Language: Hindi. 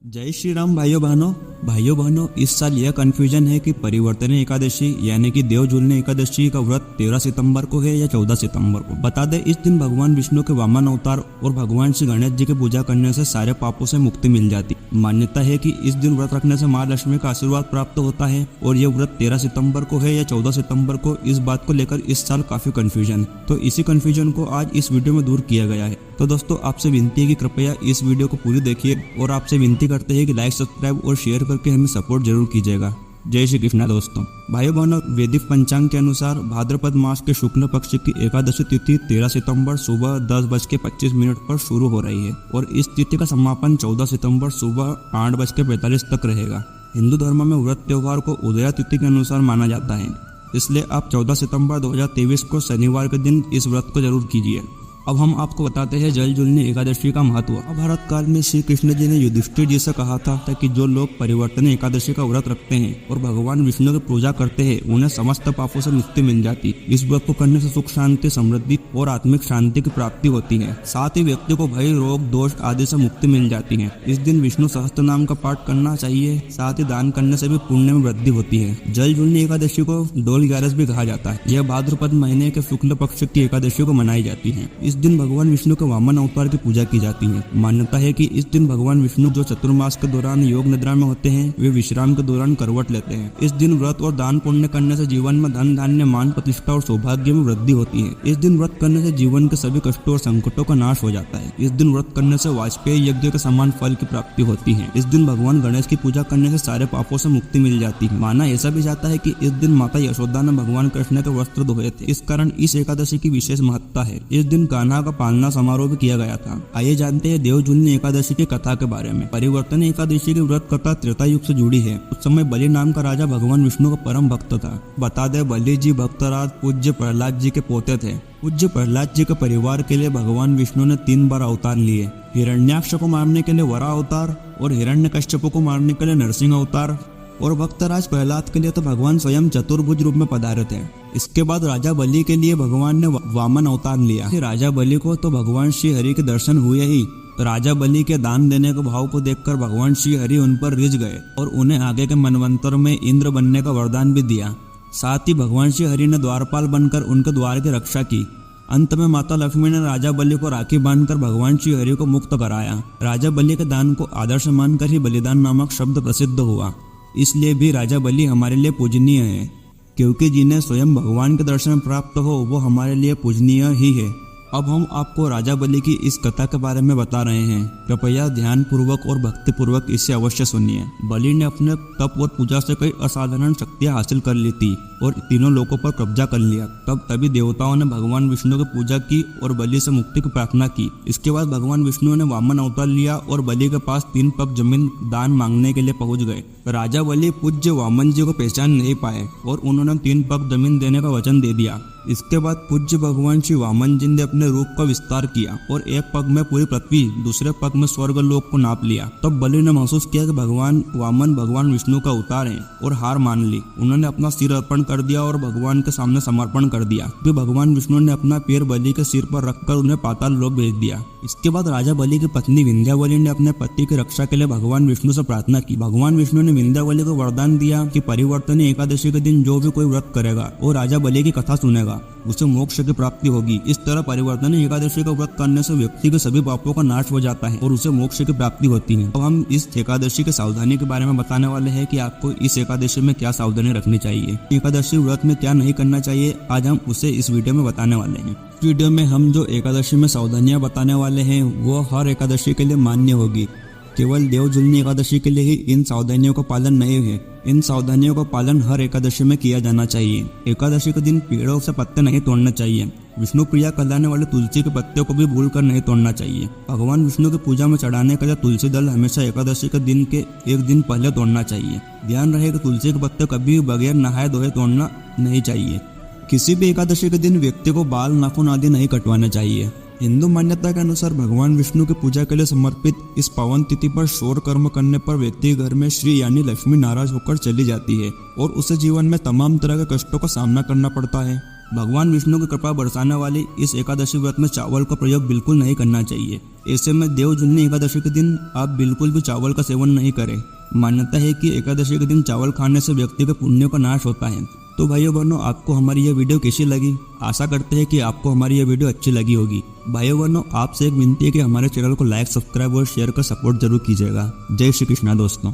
जय श्री राम भाइयों बहनों, इस साल यह कंफ्यूजन है कि परिवर्तन एकादशी यानी कि देव झूलने एकादशी का व्रत 13 सितंबर को है या 14 सितंबर को। बता दें, इस दिन भगवान विष्णु के वामन अवतार और भगवान श्री गणेश जी की पूजा करने से सारे पापों से मुक्ति मिल जाती। मान्यता है कि इस दिन व्रत रखने से माँ लक्ष्मी का आशीर्वाद प्राप्त होता है और यह व्रत 13 सितंबर को है या 14 सितंबर को, इस बात को लेकर इस साल काफी कंफ्यूजन है। तो इसी कंफ्यूजन को आज इस वीडियो में दूर किया गया है। तो दोस्तों, आपसे विनती है कि कृपया इस वीडियो को पूरी देखिए और आपसे विनती करते हैं कि लाइक, सब्सक्राइब और शेयर करके हमें सपोर्ट जरूर कीजिएगा। जय श्री कृष्णा। दोस्तों, भाइयों बहनों, वैदिक पंचांग के अनुसार भाद्रपद मास के शुक्ल पक्ष की एकादशी तिथि 13 सितंबर सुबह 10:25 पर शुरू हो रही है और इस तिथि का समापन 14 सितंबर सुबह 8:45 तक रहेगा। हिंदू धर्म में व्रत त्योहार को उदया तिथि के अनुसार माना जाता है, इसलिए आप 14 सितंबर 2023 को शनिवार के दिन इस व्रत को जरूर कीजिए। अब हम आपको बताते हैं जल झूलने एकादशी का महत्व। महाभारत काल में श्री कृष्ण जी ने युधिष्ठिर जी से कहा था कि जो लोग परिवर्तन एकादशी का व्रत रखते हैं और भगवान विष्णु की पूजा करते हैं, उन्हें समस्त पापों से मुक्ति मिल जाती। इस व्रत को करने से सुख, शांति, समृद्धि और आत्मिक शांति की प्राप्ति होती है। साथ ही व्यक्ति को भय, रोग, दोष आदि से मुक्ति मिल जाती है। इस दिन विष्णु सहस्त्र नाम का पाठ करना चाहिए। साथ ही दान करने से भी पुण्य में वृद्धि होती है। जल झूलने एकादशी को डोल 11 भी कहा जाता है। यह भाद्रपद महीने के शुक्ल पक्ष की एकादशी को मनाई जाती है। इस दिन भगवान विष्णु के वामन अवतार की पूजा की जाती है। मान्यता है कि इस दिन भगवान विष्णु जो चतुर्मास के दौरान योग निद्रा में होते हैं, वे विश्राम के दौरान करवट लेते हैं। इस दिन व्रत और दान पुण्य करने से जीवन में धन, धान्य, मान, प्रतिष्ठा और सौभाग्य में वृद्धि होती है। इस दिन व्रत करने से जीवन के सभी कष्टों और संकटों का नाश हो जाता है। इस दिन व्रत करने से वाजपेयी यज्ञ के समान फल की प्राप्ति होती है। इस दिन भगवान गणेश की पूजा करने से सारे पापों से मुक्ति मिल जाती है। माना ऐसा भी जाता है कि इस दिन माता यशोदा ने भगवान कृष्ण के वस्त्र धोए थे। इस कारण इस एकादशी की विशेष महत्ता है। इस दिन कान्हा का पालना समारोह भी किया गया था। आइए जानते हैं देव झूलने एकादशी की कथा के बारे में। परिवर्तन एकादशी की व्रत कथा त्रेता युग से जुड़ी है। उस समय बलि नाम का राजा भगवान विष्णु का परम भक्त था। बता दे, बलि जी भक्तराज पूज्य प्रहलाद जी के पोते थे। पूज्य प्रहलाद जी के परिवार के लिए भगवान विष्णु ने 3 बार अवतार लिए। हिरण्याक्ष को मारने के लिए वराह अवतार और हिरण्यकश्यप को मारने के लिए नरसिंह अवतार और भक्तराज प्रहलाद के लिए तो भगवान स्वयं चतुर्भुज रूप में पधारे थे। इसके बाद राजा बलि के लिए भगवान ने वामन अवतार लिया। राजा बलि को तो भगवान श्री हरि के दर्शन हुए ही। राजा बलि के दान देने के भाव को देखकर भगवान श्री हरि उन पर रिझ गए और उन्हें आगे के मनवंतर में इंद्र बनने का वरदान भी दिया। साथ ही भगवान श्री हरि ने द्वारपाल बनकर उनके द्वार की रक्षा की। अंत में माता लक्ष्मी ने राजा बलि को राखी बांधकर भगवान श्री हरि को मुक्त कराया। राजा बलि के दान को आदर्श मानकर ही बलिदान नामक शब्द प्रसिद्ध हुआ। इसलिए भी राजा बलि हमारे लिए पूजनीय है, क्योंकि जिन्हें स्वयं भगवान के दर्शन प्राप्त हो वो हमारे लिए पूजनीय ही है। अब हम आपको राजा बलि की इस कथा के बारे में बता रहे हैं। कृपया ध्यान पूर्वक और भक्ति पूर्वक इसे अवश्य सुनिए। बलि ने अपने तप और पूजा से कई असाधारण शक्तियां हासिल कर ली थी और तीनों लोकों पर कब्जा कर लिया। तभी देवताओं ने भगवान विष्णु की पूजा की और बलि से मुक्ति की प्रार्थना की। इसके बाद भगवान विष्णु ने वामन अवतार लिया और बलि के पास 3 पग जमीन दान मांगने के लिए पहुंच गए। राजा बलि पूज्य वामन जी को पहचान नहीं पाए और उन्होंने 3 पग जमीन देने का वचन दे दिया। इसके बाद पूज्य भगवान श्री वामन जी ने अपने रूप का विस्तार किया और एक पग में पूरी पृथ्वी, दूसरे पग में स्वर्ग लोक को नाप लिया। तब बलि ने महसूस किया कि भगवान वामन भगवान विष्णु का अवतार है और हार मान ली। उन्होंने अपना सिर अर्पण कर दिया और भगवान के सामने समर्पण कर दिया। फिर भगवान विष्णु ने अपना पैर बलि के सिर पर रखकर उन्हें पाताल लोक भेज दिया। इसके बाद राजा बलि की पत्नी विंध्यावली ने अपने पति की रक्षा के लिए भगवान विष्णु से प्रार्थना की। भगवान विष्णु ने विंध्यावली को वरदान दिया कि परिवर्तन एकादशी के दिन जो भी कोई व्रत करेगा और राजा बलि की कथा सुनेगा, उसे मोक्ष की प्राप्ति होगी। इस तरह परिवर्तन एकादशी का व्रत करने से व्यक्ति के सभी पापों का नाश हो जाता है और उसे मोक्ष की प्राप्ति होती है। अब हम इस एकादशी की सावधानी के बारे में बताने वाले हैं कि आपको इस एकादशी में क्या सावधानी रखनी चाहिए, एकादशी व्रत में क्या नहीं करना चाहिए। आज हम उसे इस वीडियो में बताने वाले हैं। वीडियो में हम जो एकादशी में सावधानियां बताने वाले हैं वो हर एकादशी के लिए मान्य होगी। केवल देव झूलने एकादशी के लिए ही इन सावधानियों का पालन नहीं है। इन सावधानियों का पालन हर एकादशी में किया जाना चाहिए। एकादशी के दिन पेड़ों से पत्ते नहीं तोड़ने चाहिए। विष्णु प्रिया कहलाने वाले तुलसी के पत्ते को भी भूलकर नहीं तोड़ना चाहिए। भगवान विष्णु की पूजा में चढ़ाने के लिए तुलसी दल हमेशा एकादशी के दिन के 1 दिन पहले तोड़ना चाहिए। ध्यान रहे कि तुलसी के पत्ते कभी बगैर नहाए धोए तोड़ना नहीं चाहिए। किसी भी एकादशी के दिन व्यक्ति को बाल, नाखून आदि नहीं कटवाने चाहिए। हिंदू मान्यता के अनुसार भगवान विष्णु की पूजा के लिए समर्पित इस पावन तिथि पर शौर कर्म करने पर व्यक्ति घर में श्री यानी लक्ष्मी नाराज होकर चली जाती है और उसे जीवन में तमाम तरह के कष्टों का सामना करना पड़ता है। भगवान विष्णु की कृपा बरसाने वाली इस एकादशी व्रत में चावल का प्रयोग बिल्कुल नहीं करना चाहिए। ऐसे में देवजुलनी एकादशी के दिन आप बिल्कुल भी चावल का सेवन नहीं करें। मान्यता है कि एकादशी के दिन चावल खाने से व्यक्ति के पुण्यों का नाश होता है। तो भाइयों बहनों, आपको हमारी यह वीडियो कैसी लगी? आशा करते हैं कि आपको हमारी यह वीडियो अच्छी लगी होगी। भाइयों बहनों, आपसे एक विनती है कि हमारे चैनल को लाइक, सब्सक्राइब और शेयर कर सपोर्ट जरूर कीजिएगा। जय श्री कृष्णा दोस्तों।